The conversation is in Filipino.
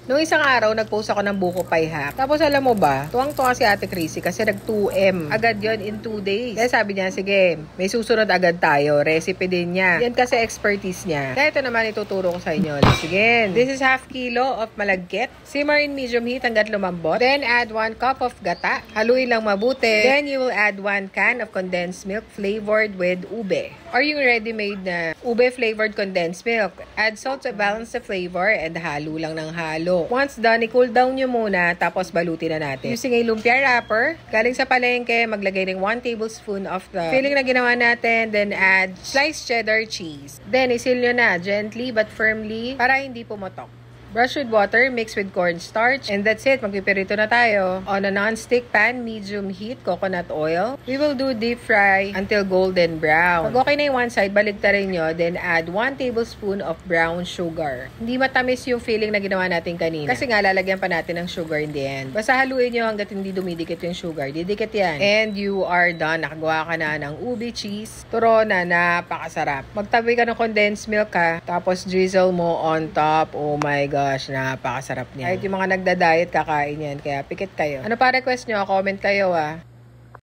Noong isang araw, nag-post ako ng buko pie hack. Tapos alam mo ba, tuwang-tuwa si Ate Chrissy kasi nag-2M. Agad yon in 2 days. Kaya sabi niya, sige, may susunod agad tayo. Recipe din niya. Yan kasi expertise niya. Kaya ito naman ituturo ko sa inyo. Let's begin. This is half kilo of malagkit. Simmer in medium heat hanggat lumambot. Then add 1 cup of gata. Haluin lang mabuti. Then you will add 1 can of condensed milk flavored with ube. Or yung ready-made na ube flavored condensed milk. Add salt to balance the flavor and halo lang ng halo. Once done, i-cool down nyo muna, tapos balutin na natin. Using a lumpia wrapper, galing sa palengke, maglagay ng 1 tablespoon of the filling na ginawa natin, then add sliced cheddar cheese. Then, isil nyo na, gently but firmly, para hindi pumotok. Brush with water, mix with cornstarch, and that's it. Magpipirito na tayo. On a non-stick pan, medium heat, coconut oil. We will do deep fry until golden brown. Pag okay na yung one side, baligtarin nyo, then add 1 tablespoon of brown sugar. Hindi matamis yung filling na ginawa natin kanina. Kasi nga, lalagyan pa natin ng sugar in the end. Basta haluin nyo hanggat hindi dumidikit yung sugar. Didikit yan. And you are done. Nakagawa ka na ng ube cheese. Turo na, napakasarap. Magtabi ka ng condensed milk ha, tapos drizzle mo on top. Oh my God. Gosh, napakasarap niya. Kahit yung mga nagda-diet, kakain yan. Kaya pikit kayo. Ano pa request nyo? Comment kayo ah.